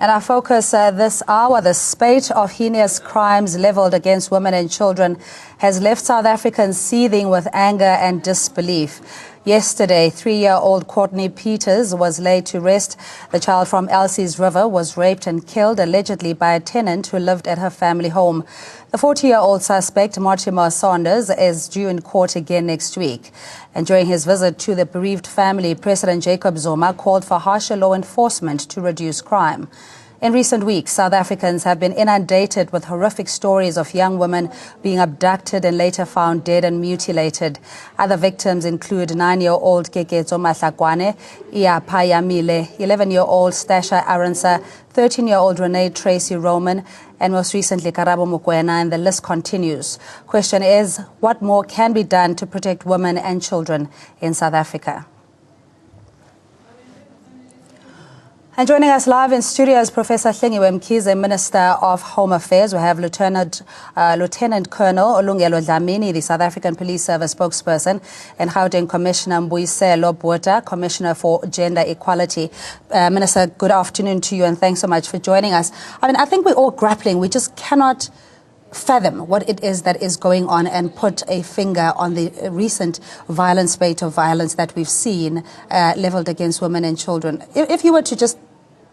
And our focus this hour, the spate of heinous crimes leveled against women and children has left South Africans seething with anger and disbelief. Yesterday, 3-year-old Courtney Peters was laid to rest. The child from Elsie's River was raped and killed allegedly by a tenant who lived at her family home. The 40-year-old suspect, Mortimer Saunders, is due in court again next week. And during his visit to the bereaved family, President Jacob Zuma called for harsher law enforcement to reduce crime. In recent weeks, South Africans have been inundated with horrific stories of young women being abducted and later found dead and mutilated. Other victims include 9-year-old Keketso Mahlakwane, Iapa Yamile, 11-year-old Stasha Aronsa, 13-year-old Renee Tracy Roman, and most recently Karabo Mokoena, and the list continues. Question is, what more can be done to protect women and children in South Africa? And joining us live in studio is Professor Hlengiwe Mkhize, Minister of Home Affairs. We have Lieutenant Colonel Olungelo Dlamini, the South African Police Service spokesperson, and Gauteng Commissioner Mbuyiselo Botha, Commissioner for Gender Equality. Minister, good afternoon to you, and thanks so much for joining us. I mean, I think we're all grappling. We just cannot fathom what it is that is going on and put a finger on the recent violent spate of violence that we've seen leveled against women and children. If you were to just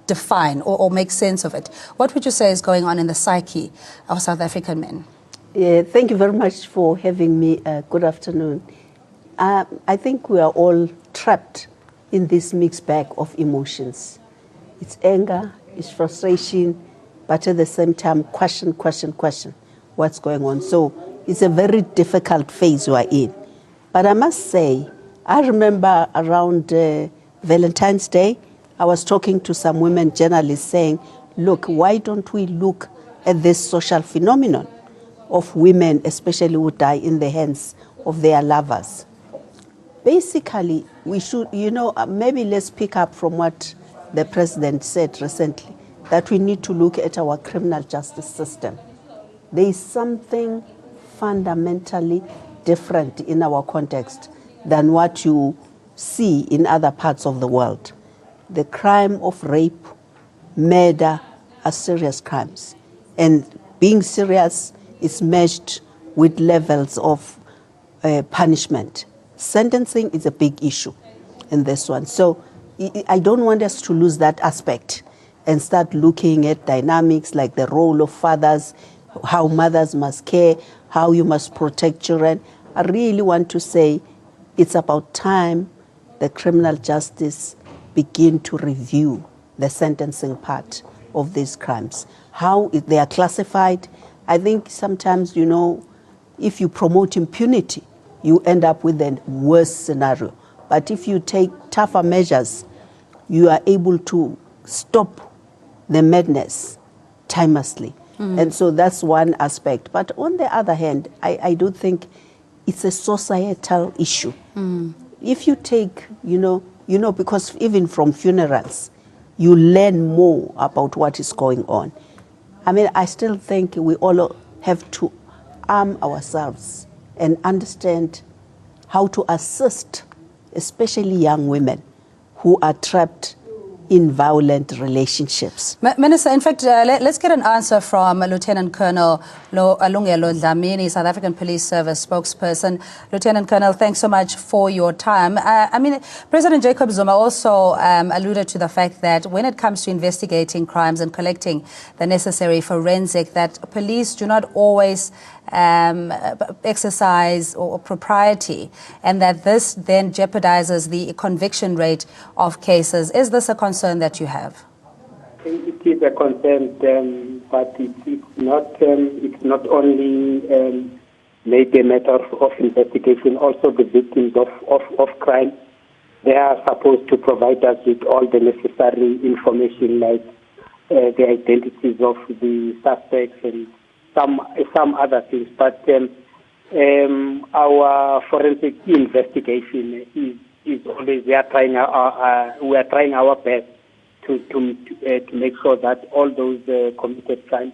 define or make sense of it, what would you say is going on in the psyche of South African men? Yeah, thank you very much for having me. Good afternoon. I think we are all trapped in this mixed bag of emotions. It's anger, it's frustration, but at the same time, question what's going on. So it's a very difficult phase we are in. But I must say, I remember around Valentine's Day, I was talking to some women journalists saying, look, why don't we look at this social phenomenon of women, especially who die in the hands of their lovers? Basically, we should, maybe let's pick up from what the president said recently, that we need to look at our criminal justice system. There is something fundamentally different in our context than what you see in other parts of the world. The crime of rape, murder are serious crimes. And being serious is matched with levels of punishment. Sentencing is a big issue in this one. So I don't want us to lose that aspect and start looking at dynamics like the role of fathers, how mothers must care, how you must protect children. I really want to say it's about time the criminal justice begin to review the sentencing part of these crimes. How they are classified. I think sometimes, if you promote impunity, you end up with a worse scenario. But if you take tougher measures, you are able to stop the madness timelessly. And so that's one aspect. But on the other hand, I do think it's a societal issue. If you take, because even from funerals, you learn more about what is going on. I mean, I still think we all have to arm ourselves and understand how to assist, especially young women who are trapped in violent relationships. Minister, in fact, let's get an answer from Lieutenant Colonel Olungelo Dlamini, South African Police Service spokesperson. Lieutenant Colonel, thanks so much for your time. President Jacob Zuma also alluded to the fact that when it comes to investigating crimes and collecting the necessary forensic, that police do not always exercise or propriety, and that this then jeopardizes the conviction rate of cases. Is this a concern that you have? It is a concern, but it's not only made a matter of investigation. Also, the victims of crime, they are supposed to provide us with all the necessary information, like the identities of the suspects and some other things, but our forensic investigation is always we are trying our best to make sure that all those committed crimes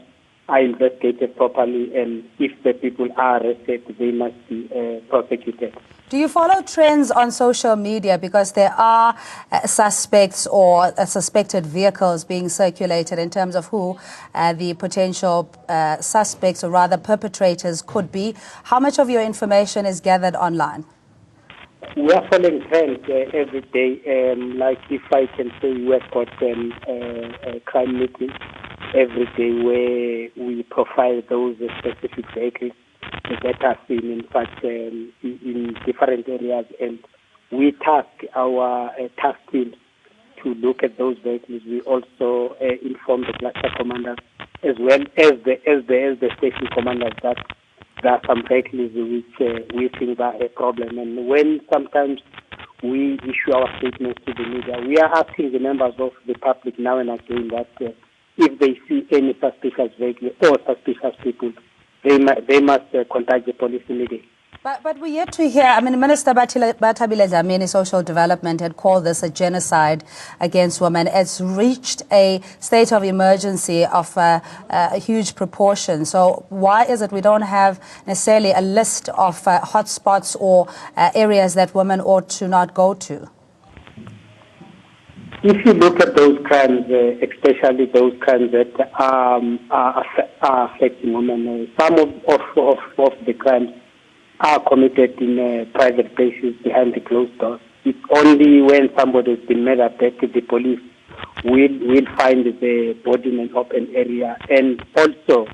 are investigated properly, and if the people are arrested, they must be prosecuted. Do you follow trends on social media? Because there are suspects or suspected vehicles being circulated in terms of who the potential suspects, or rather perpetrators, could be. How much of your information is gathered online? We are following trends every day. Like if I can say, we have got a crime meeting every day where we profile those specific vehicles that are seen, in fact, in different areas, and we task our task teams to look at those vehicles. We also inform the cluster commanders as well as the station commanders that there are some vehicles which we think are a problem. And when sometimes we issue our statements to the media, we are asking the members of the public now and again that if they see any suspicious vehicle or suspicious people, they must contact the police immediately. But we're yet to hear, I mean, Minister Batabile Dlamini, Social Development, had called this a genocide against women. It's reached a state of emergency of a huge proportion. So why is it we don't have necessarily a list of hotspots or areas that women ought to not go to? If you look at those crimes, especially those crimes that are affecting women, some of the crimes are committed in private places behind the closed doors. It's only when somebody has been murdered that the police will find the body in an open area. And also,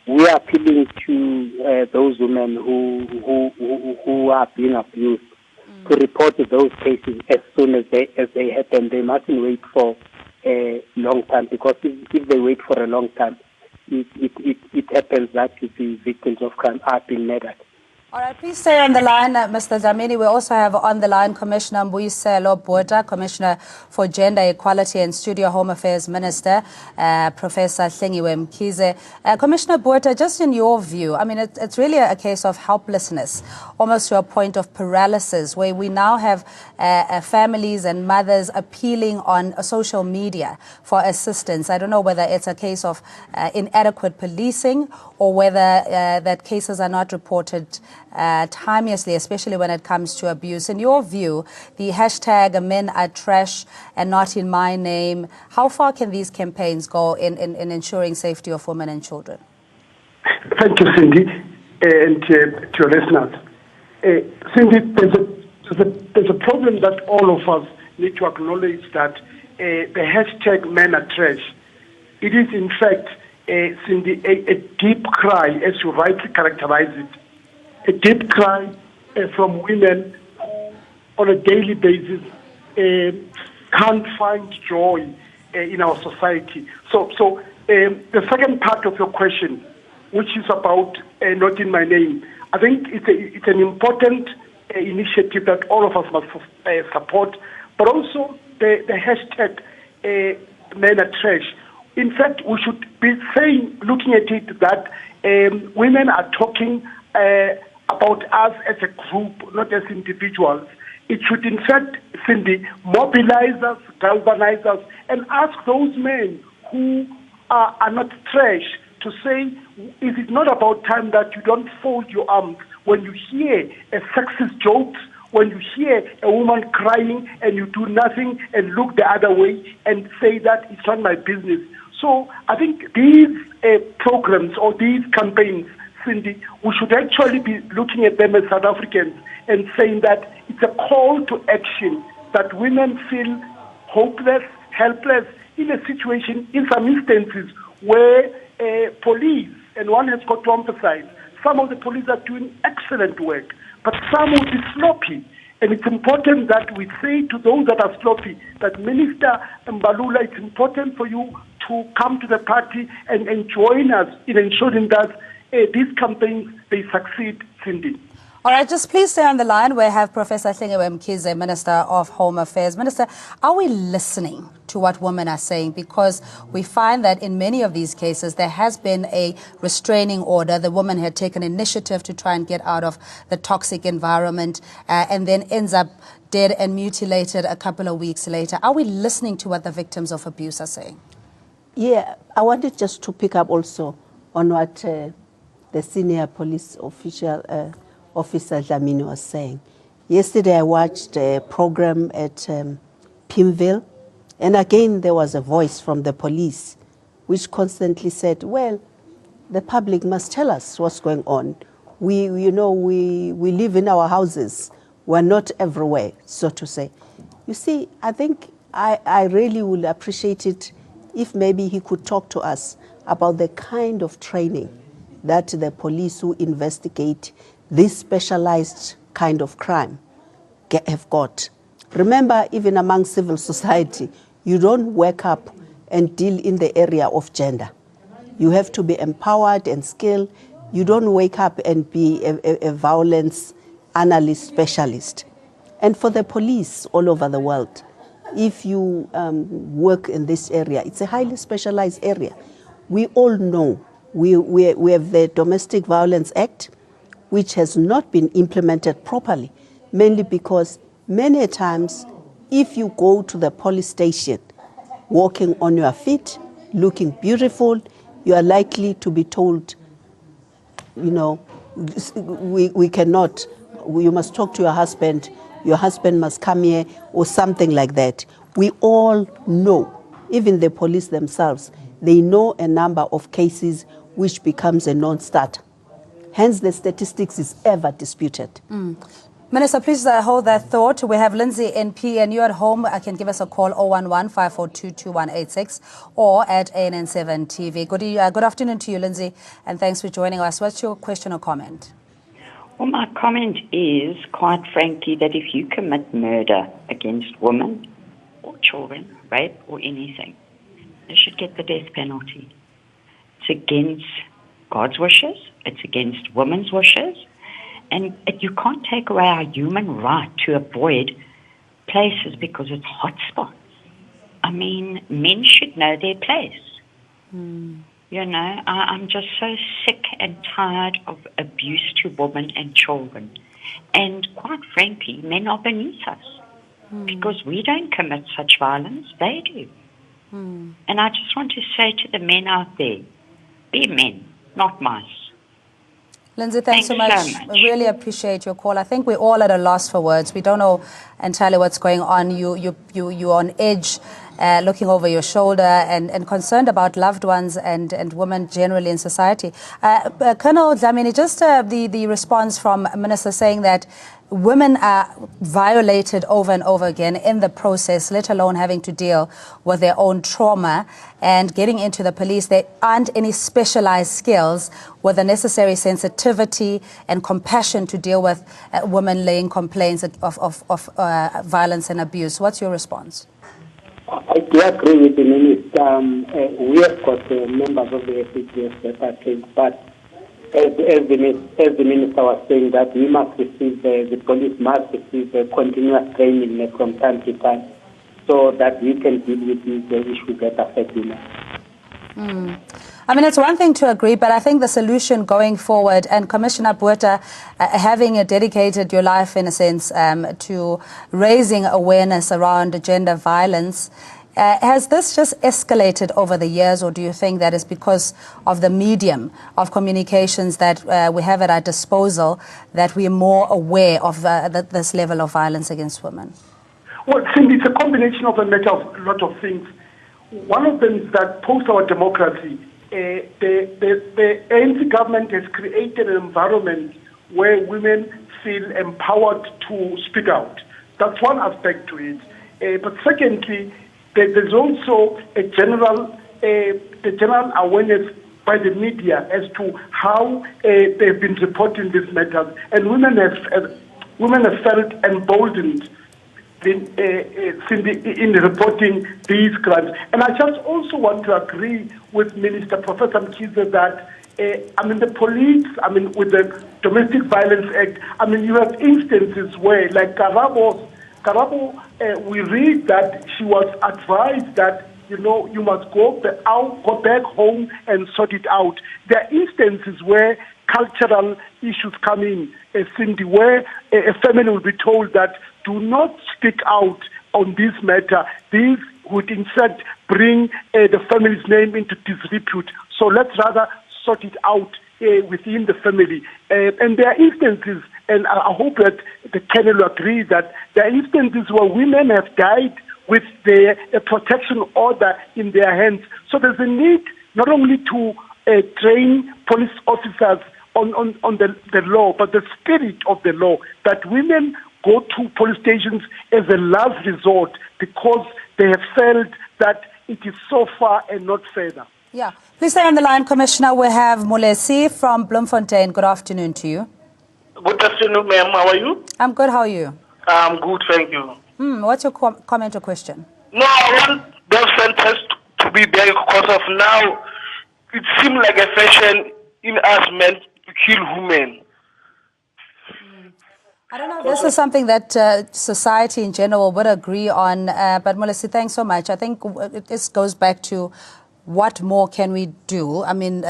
we are appealing to those women who are being abused to report those cases as soon as they happen. They mustn't wait for a long time, because if they wait for a long time, it happens that the victims of crime are being murdered. All right, please stay on the line, Mr. Dlamini. We also have on the line Commissioner Mbuyiselo Botha, Commissioner for Gender Equality and Studio Home Affairs Minister, Professor Hlengiwe Mkhize. Commissioner Botha, just in your view, I mean, it's really a case of helplessness, almost to a point of paralysis, where we now have families and mothers appealing on social media for assistance. I don't know whether it's a case of inadequate policing or whether that cases are not reported timelessly, especially when it comes to abuse. In your view, the hashtag men are trash and not in my name, how far can these campaigns go in ensuring safety of women and children? Thank you, Cindy, and to your listeners. Cindy, there's a problem that all of us need to acknowledge, that the hashtag men are trash, it is in fact, Cindy, a deep cry, as you rightly characterize it. A deep cry from women who, on a daily basis, can't find joy in our society. So the second part of your question, which is about not in my name, I think it's an important initiative that all of us must support. But also the hashtag men are trash. In fact, we should be saying, looking at it, that women are talking about us as a group, not as individuals. It should, in fact, Cindy, mobilize us, galvanize us, and ask those men who are not trash to say, is it not about time that you don't fold your arms when you hear a sexist jokes, when you hear a woman crying and you do nothing and look the other way and say that it's not my business? So I think these programs or these campaigns, Cindy, we should actually be looking at them as South Africans and saying that it's a call to action, that women feel hopeless, helpless in a situation, in some instances, where police, and one has got to emphasize, some of the police are doing excellent work, but some will be sloppy. And it's important that we say to those that are sloppy that, Minister Mbalula, it's important for you to come to the party and join us in ensuring that these campaigns, they succeed, Cindy. All right, just please stay on the line. We have Professor Hlengiwe Mkhize, Minister of Home Affairs. Minister, are we listening to what women are saying? Because we find that in many of these cases, there has been a restraining order. The woman had taken initiative to try and get out of the toxic environment and then ends up dead and mutilated a couple of weeks later. Are we listening to what the victims of abuse are saying? Yeah, I wanted just to pick up also on what the senior police officer Dlamini was saying. Yesterday I watched a program at Pimville, and again there was a voice from the police which constantly said, well, the public must tell us what's going on. We live in our houses. We're not everywhere, so to say. You see, I think I really would appreciate it if maybe he could talk to us about the kind of training that the police who investigate this specialized kind of crime have got. Remember, even among civil society, you don't wake up and deal in the area of gender. You have to be empowered and skilled. You don't wake up and be a violence analyst specialist. And for the police all over the world, if you work in this area, it's a highly specialized area. We all know we have the Domestic Violence Act, which has not been implemented properly, mainly because many times if you go to the police station walking on your feet, looking beautiful, you are likely to be told, we cannot, you must talk to your husband must come here, or something like that. We all know, even the police themselves, they know a number of cases which becomes a non-starter. Hence the statistics is ever disputed. Minister, please hold that thought. We have Lindsay NP, and you at home can give us a call 011-542-2186 or at ANN7 TV. Good afternoon to you, Lindsay, and thanks for joining us. What's your question or comment? Well, my comment is, quite frankly, that if you commit murder against women or children, rape or anything, you should get the death penalty. It's against God's wishes. It's against women's wishes. And you can't take away our human right to avoid places because it's hotspots. I mean, men should know their place. I'm just so sick and tired of abuse to women and children. And quite frankly, men are beneath us because we don't commit such violence, they do. And I just want to say to the men out there, be men, not mice. Lindsay, thanks so much. We really appreciate your call. I think we're all at a loss for words. We don't know entirely what's going on. You're on edge, looking over your shoulder and concerned about loved ones and women generally in society. Colonel Dlamini, just the response from Minister saying that women are violated over and over again in the process, let alone having to deal with their own trauma and getting into the police. There aren't any specialized skills with the necessary sensitivity and compassion to deal with women laying complaints of violence and abuse. What's your response? I do agree with the Minister. We have got members of the SAPS that are trained, but as the Minister was saying, that we must receive, the police must receive continuous training from time to time so that we can deal with these issues that affect women. I mean, it's one thing to agree, but I think the solution going forward, and Commissioner Botha, having dedicated your life, in a sense, to raising awareness around gender violence, has this just escalated over the years, or do you think that is because of the medium of communications that we have at our disposal that we are more aware of this level of violence against women? Well, Cindy, it's a combination of a lot of things. One of them is that post our democracy, the ANC government has created an environment where women feel empowered to speak out. That's one aspect to it. But secondly, there's also a general awareness by the media as to how they've been reporting these matters, and women have felt emboldened in reporting these crimes. And I just also want to agree with Minister Professor Mkhize that the police, with the Domestic Violence Act, you have instances where, like Karabo, we read that she was advised that, you must go back home and sort it out. There are instances where cultural issues come in, Cindy, where a family will be told that do not speak out on this matter. This would in fact bring the family's name into disrepute. So let's rather sort it out within the family. And there are instances, and I hope that the Colonel will agree, that there are instances where women have died with a protection order in their hands. So there's a need not only to train police officers on the law, but the spirit of the law, that women go to police stations as a last resort because they have felt that it is so far and not further. Yeah. Please stay on the line, Commissioner. We have Mulesi from Bloemfontein. Good afternoon to you. Good afternoon, ma'am. How are you? I'm good. How are you? I'm good, thank you. What's your comment or question? No, I want those centers to be there because of now it seems like a fashion in us men to kill women. I don't know if this is something that society in general would agree on, but Mulesi, thanks so much. I think this goes back to what more can we do? I mean,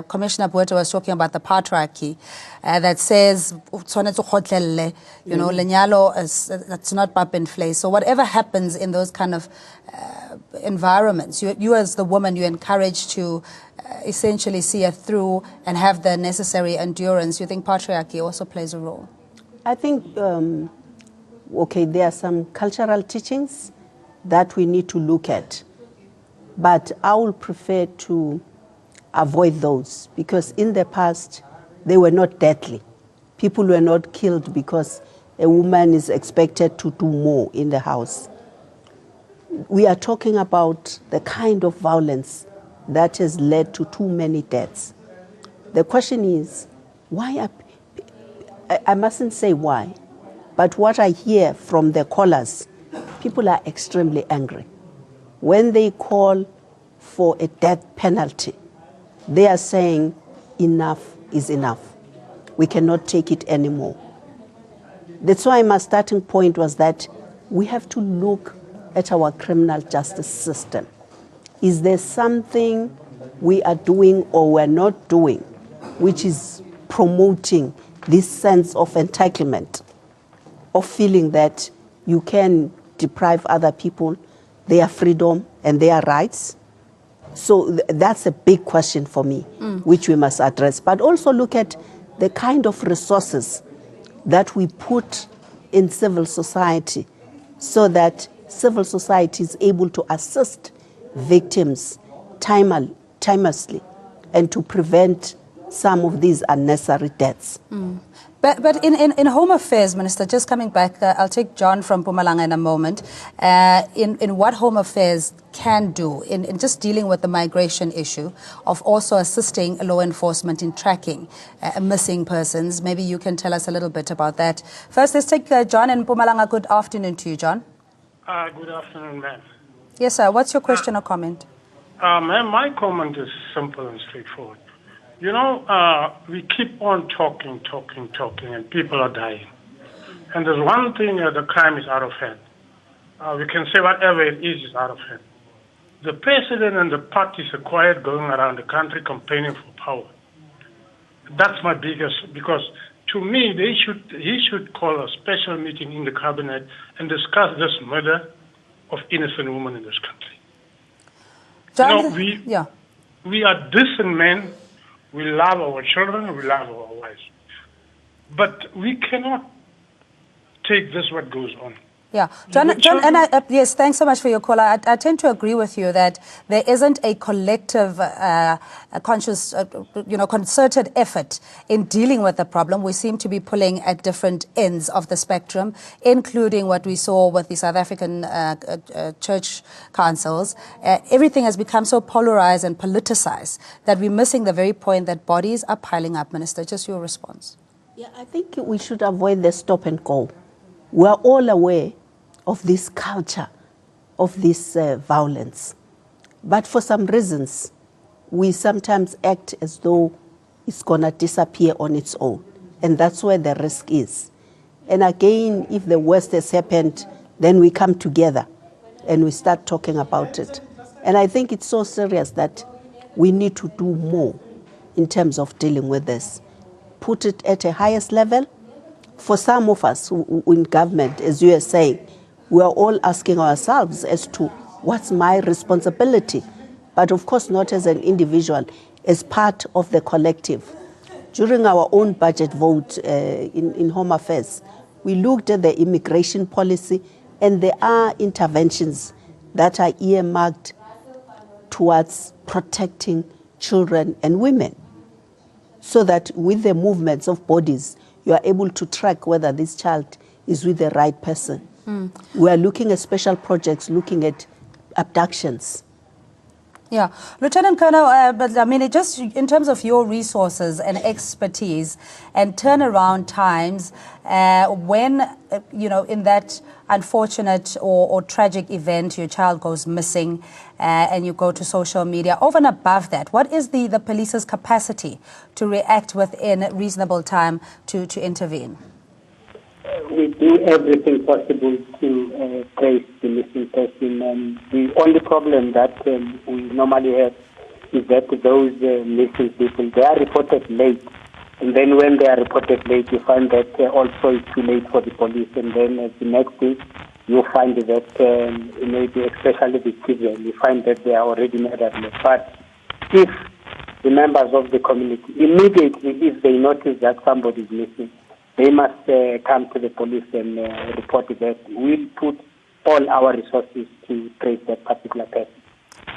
Commissioner Botha was talking about the patriarchy that says, you know, lenyalo that's not pap and flay. So whatever happens in those kind of environments, you as the woman, you're encouraged to essentially see it through and have the necessary endurance. You think patriarchy also plays a role? I think, okay, there are some cultural teachings that we need to look at. But I would prefer to avoid those because in the past, they were not deadly. People were not killed because a woman is expected to do more in the house. We are talking about the kind of violence that has led to too many deaths. The question is, why are, I mustn't say why, but what I hear from the callers, people are extremely angry. When they call for a death penalty, they are saying enough is enough. We cannot take it anymore. That's why my starting point was that we have to look at our criminal justice system. Is there something we are doing or we're not doing which is promoting this sense of entitlement, of feeling that you can deprive other people their freedom and their rights? So that's a big question for me, which we must address. But also look at the kind of resources that we put in civil society so that civil society is able to assist victims timelessly and to prevent some of these unnecessary deaths. But in Home Affairs, Minister, just coming back, I'll take John from Mpumalanga in a moment. In what Home Affairs can do in just dealing with the migration issue of also assisting law enforcement in tracking missing persons. Maybe you can tell us a little bit about that. First, let's take John in Mpumalanga. Good afternoon to you, John. Good afternoon, ma'am. Yes, sir. What's your question or comment? Ma'am, my comment is simple and straightforward. You know, we keep on talking, and people are dying. And there's one thing, the crime is out of hand. We can say whatever it is out of hand. The president and the parties are quiet going around the country campaigning for power. That's my biggest, because to me, he should call a special meeting in the cabinet and discuss this murder of innocent women in this country. John, you know, we are decent men. We love our children, we love our wives. But we cannot take this what goes on. Yeah, John, and yes, thanks so much for your call. I tend to agree with you that there isn't a collective, conscious, concerted effort in dealing with the problem. We seem to be pulling at different ends of the spectrum, including what we saw with the South African church councils. Everything has become so polarized and politicized that we're missing the very point that bodies are piling up. Minister, just your response. Yeah, I think we should avoid the stop and go. We are all aware of this culture, of this violence. But for some reasons, we sometimes act as though it's going to disappear on its own. And that's where the risk is. And again, if the worst has happened, then we come together and we start talking about it. And I think it's so serious that we need to do more in terms of dealing with this. Put it at a highest level. For some of us who in government, as you are saying, we are all asking ourselves as to what's my responsibility. but of course not as an individual, as part of the collective. During our own budget vote in Home Affairs, we looked at the immigration policy, and there are interventions that are earmarked towards protecting children and women, so that with the movements of bodies, you are able to track whether this child is with the right person. We are looking at special projects, looking at abductions. Yeah, Lieutenant Colonel, but I mean, just in terms of your resources and expertise and turnaround times, when, in that unfortunate or tragic event, your child goes missing and you go to social media, over and above that, what is the police's capacity to react within reasonable time to intervene? We do everything possible to trace the missing person. The only problem that we normally have is that those missing people, they are reported late. And then when they are reported late, you find that also it's too late for the police. And then the next day, you find that maybe especially the children, you find that they are already murdered. But if the members of the community, immediately if they notice that somebody is missing, they must come to the police and report that. We'll put all our resources to trace that particular person.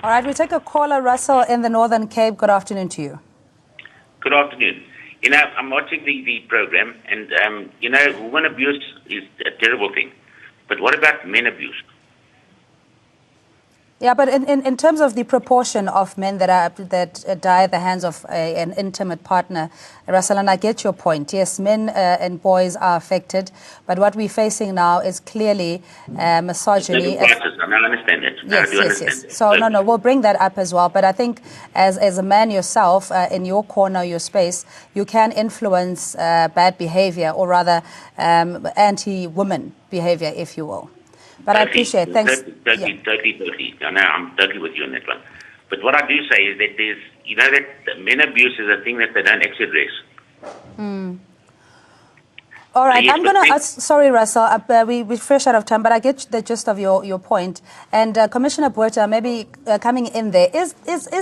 All right, we take a caller, Russell, in the Northern Cape. Good afternoon to you. Good afternoon. I'm watching the program, and, woman abuse is a terrible thing. But what about men abuse? Yeah, but in terms of the proportion of men that die at the hands of an intimate partner, Russell, and I get your point. Yes, men and boys are affected, but what we're facing now is clearly misogyny. I understand that. Yes. So no, we'll bring that up as well. But I think as a man yourself, in your corner, your space, you can influence bad behavior, or rather anti-woman behavior, if you will. But I appreciate it. Thanks. Totally. I'm totally with you on that one. But what I do say is that that men abuse is a thing that they don't actually address. All right, I'm going to ask, sorry, Russell, we're fresh out of time, but I get the gist of your point. And Commissioner Botha, maybe coming in there, is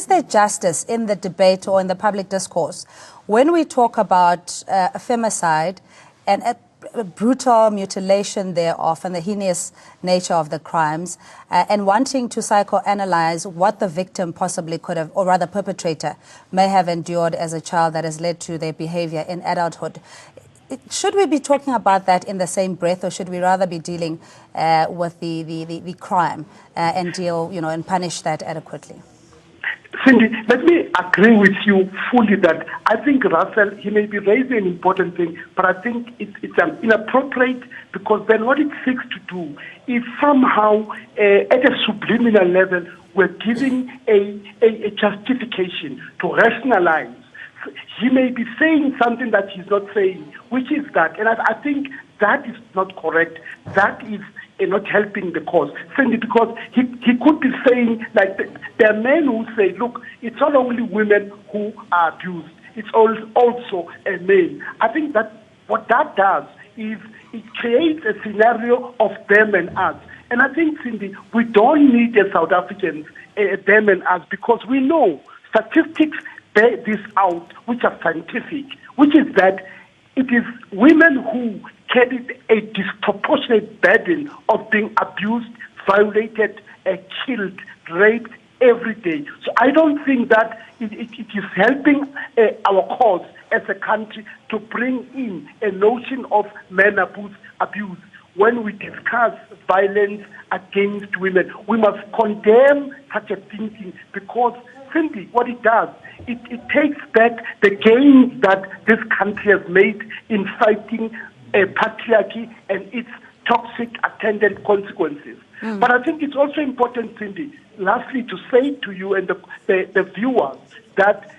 there justice in the debate or in the public discourse when we talk about femicide and brutal mutilation thereof and the heinous nature of the crimes, and wanting to psychoanalyze what the victim possibly could have, or rather perpetrator may have endured as a child that has led to their behavior in adulthood? Should we be talking about that in the same breath, or should we rather be dealing with the crime and deal, and punish that adequately? Cindy, let me agree with you fully that I think Russell, he may be raising an important thing, but I think it's inappropriate, because then what it seeks to do is somehow at a subliminal level, we're giving a justification to rationalize. He may be saying something that he's not saying, which is that, and I think that is not correct. That is not helping the cause. Simply because he could be saying, like, there are men who say, look, it's not only women who are abused, it's also a men. I think that what that does is it creates a scenario of them and us. And I think, Cindy, we don't need as South Africans them and us, because we know statistics bear this out, which are scientific, which is that it is women who carried a disproportionate burden of being abused, violated, killed, raped every day. So I don't think that it is helping our cause as a country to bring in a notion of men abuse. When we discuss violence against women, we must condemn such a thinking, because simply what it does, it takes back the gains that this country has made in fighting patriarchy and its toxic attendant consequences. But I think it's also important, Cindy, lastly, to say to you and the viewers that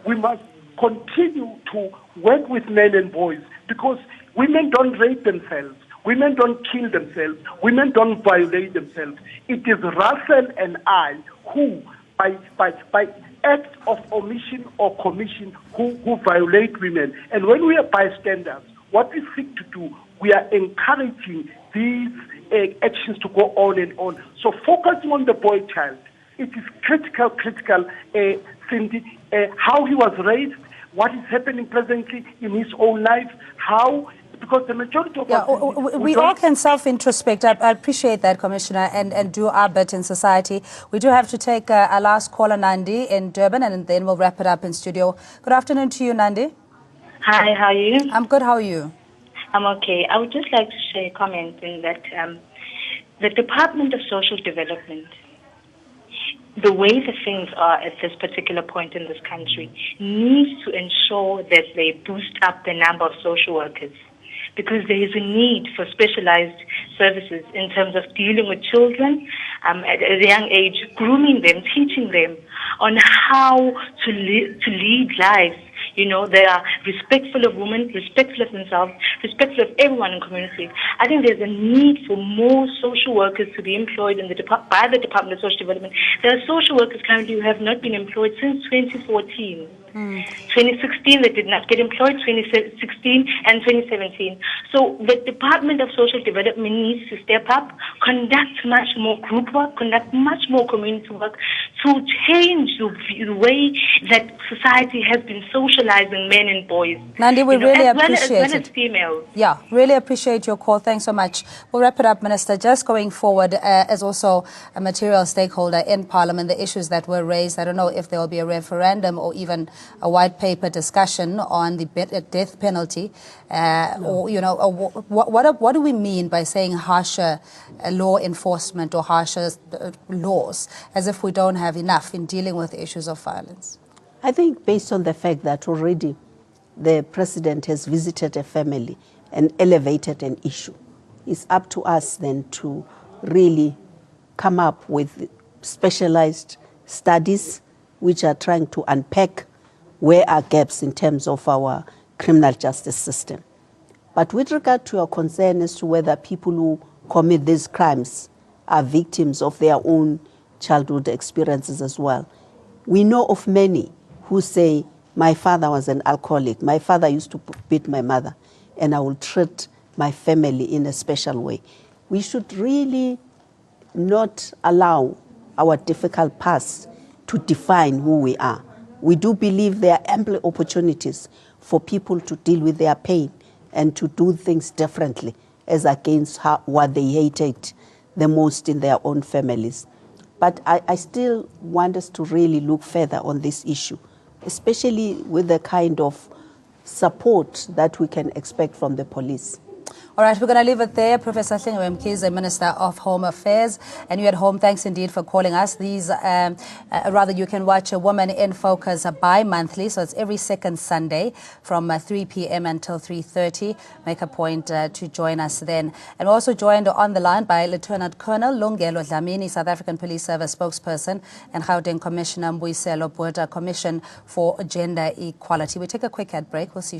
we must continue to work with men and boys, because women don't rape themselves. Women don't kill themselves. Women don't violate themselves. It is Russell and I who, by acts of omission or commission, who violate women. And when we are bystanders, what we seek to do, we are encouraging these actions to go on and on. So focusing on the boy child, It is critical, Cindy, how he was raised, what is happening presently in his own life, how, because the majority of us... We all can self-introspect. I appreciate that, Commissioner, and do our bit in society. We do have to take our last caller, Nandi, in Durban, and then we'll wrap it up in studio. Good afternoon to you, Nandi. Hi, how are you? I'm good, how are you? I'm okay. I would just like to share a comment in that the Department of Social Development, the way the things are at this particular point in this country, needs to ensure that they boost up the number of social workers, because there is a need for specialized services in terms of dealing with children at a young age, grooming them, teaching them on how to lead lives. You know, they are respectful of women, respectful of themselves, respectful of everyone in the community. I think there's a need for more social workers to be employed in by the Department of Social Development. There are social workers currently who have not been employed since 2014. 2016, they did not get employed, 2016 and 2017. So the Department of Social Development needs to step up, conduct much more group work, conduct much more community work to change the way that society has been socializing men and boys. Nandi, we really appreciate as well as females. Yeah, really appreciate your call. Thanks so much. We'll wrap it up, Minister. Just going forward, as also a material stakeholder in Parliament, the issues that were raised, I don't know if there will be a referendum or even a white paper discussion on the death penalty, or, you know, what do we mean by saying harsher law enforcement or harsher laws, as if we don't have enough in dealing with issues of violence? I think based on the fact that already the president has visited a family and elevated an issue, it's up to us then to really come up with specialized studies which are trying to unpack where are gaps in terms of our criminal justice system. But with regard to your concern as to whether people who commit these crimes are victims of their own childhood experiences as well, we know of many who say, my father was an alcoholic, my father used to beat my mother, and I will treat my family in a special way. We should really not allow our difficult past to define who we are. We do believe there are ample opportunities for people to deal with their pain and to do things differently as against what they hated the most in their own families. But I still want us to really look further on this issue, especially with the kind of support that we can expect from the police. All right, we're going to leave it there. Professor Hlengiwe Mkhize, Minister of Home Affairs. And you at home, thanks indeed for calling us. These, rather, you can watch A Woman in Focus bi-monthly. So it's every second Sunday from 3 p.m. until 3:30. Make a point to join us then. And we're also joined on the line by Lieutenant Colonel Lungelo Dlamini, South African Police Service spokesperson, and Gauteng Commissioner Mbuyiselo Botha, Commission for Gender Equality. We take a quick ad break. We'll see you.